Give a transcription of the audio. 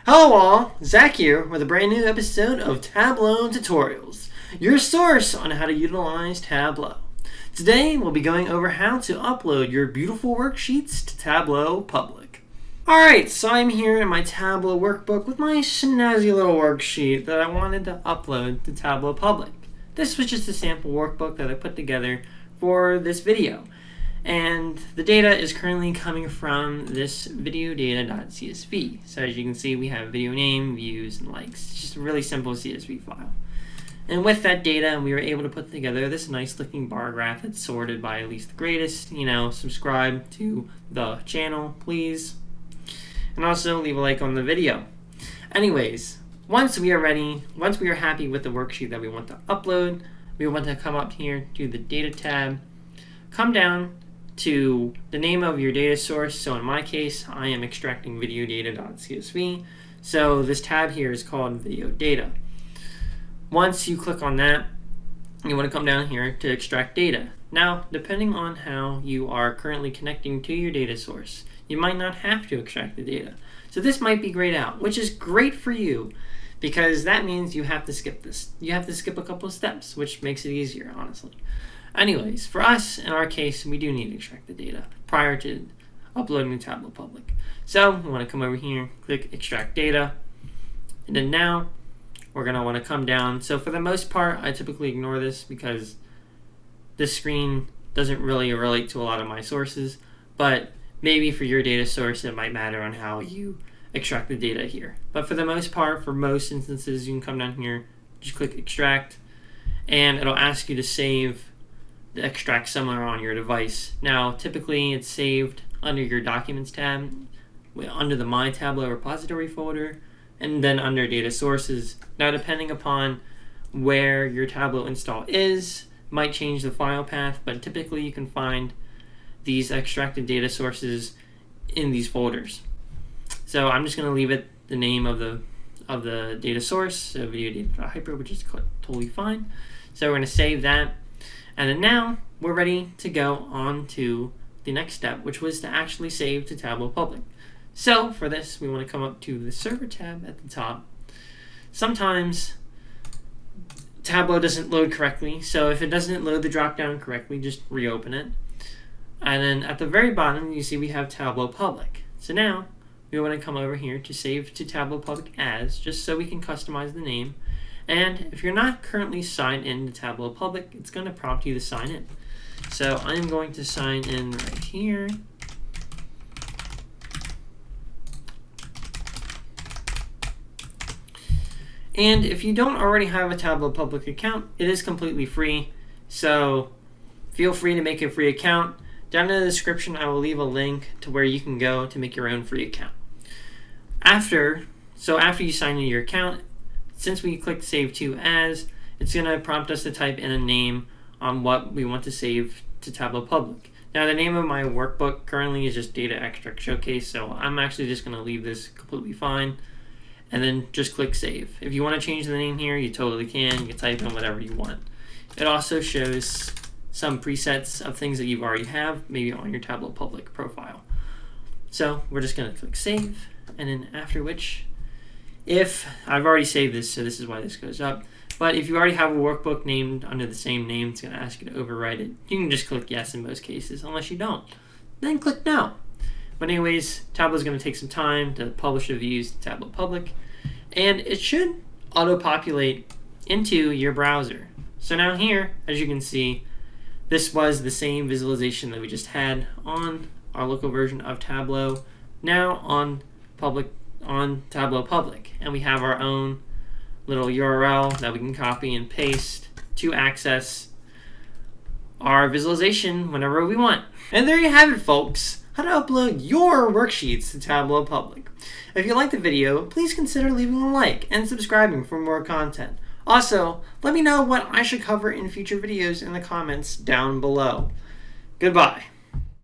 Hello all, Zach here with a brand new episode of Tableau Tutorials, your source on how to utilize Tableau. Today we'll be going over how to upload your beautiful worksheets to Tableau Public. Alright, so I'm here in my Tableau workbook with my snazzy little worksheet that I wanted to upload to Tableau Public. This was just a sample workbook that I put together for this video. And the data is currently coming from this videodata.csv. So as you can see, we have video name, views, and likes. It's just a really simple CSV file. And with that data, we were able to put together this nice looking bar graph that's sorted by least to greatest. Subscribe to the channel, please. And also leave a like on the video. Anyways, once we are happy with the worksheet that we want to upload, we want to come up here to the data tab, come down to the name of your data source. So in my case, I am extracting videodata.csv. So this tab here is called video data. Once you click on that, you want to come down here to extract data. Now, depending on how you are currently connecting to your data source, you might not have to extract the data. So this might be grayed out, which is great for you because that means you have to skip this. You have to skip a couple of steps, which makes it easier, honestly. Anyways, for us, in our case, we do need to extract the data prior to uploading to Tableau Public. So we want to come over here, click Extract Data, and then now we're going to want to come down. So for the most part, I typically ignore this because this screen doesn't really relate to a lot of my sources, but maybe for your data source, it might matter on how you extract the data here. But for the most part, for most instances, you can come down here, just click Extract, and it'll ask you to save the extract somewhere on your device. Now, typically it's saved under your Documents tab, under the My Tableau repository folder, and then under Data Sources. Now, depending upon where your Tableau install is, might change the file path, but typically you can find these extracted data sources in these folders. So I'm just going to leave it the name of the data source, so videodata.hyper, which is totally fine. So we're going to save that. And then now we're ready to go on to the next step, which was to actually save to Tableau Public. So for this, we want to come up to the Server tab at the top. Sometimes Tableau doesn't load correctly, so if it doesn't load the drop-down correctly, just reopen it. And then at the very bottom, you see we have Tableau Public. So now we want to come over here to Save to Tableau Public As, just so we can customize the name. And if you're not currently signed in to Tableau Public, it's going to prompt you to sign in. So I'm going to sign in right here. And if you don't already have a Tableau Public account, it is completely free. So feel free to make a free account. Down in the description, I will leave a link to where you can go to make your own free account. After you sign in your account, since we clicked Save to As, it's going to prompt us to type in a name on what we want to save to Tableau Public. Now, the name of my workbook currently is just Data Extract Showcase, so I'm actually just going to leave this completely fine, and then just click Save. If you want to change the name here, you totally can. You can type in whatever you want. It also shows some presets of things that you already have, maybe on your Tableau Public profile. So we're just going to click Save, and then after which, if I've already saved this, so this is why this goes up. But if you already have a workbook named under the same name, it's going to ask you to overwrite it. You can just click yes in most cases, unless you don't. Then click no. But anyways, Tableau is going to take some time to publish the views to Tableau Public, and it should auto-populate into your browser. So now here, as you can see, this was the same visualization that we just had on our local version of Tableau, now on Tableau Public, and we have our own little URL that we can copy and paste to access our visualization whenever we want. And there you have it, folks, how to upload your worksheets to Tableau Public. If you liked the video, please consider leaving a like and subscribing for more content. Also, let me know what I should cover in future videos in the comments down below. Goodbye.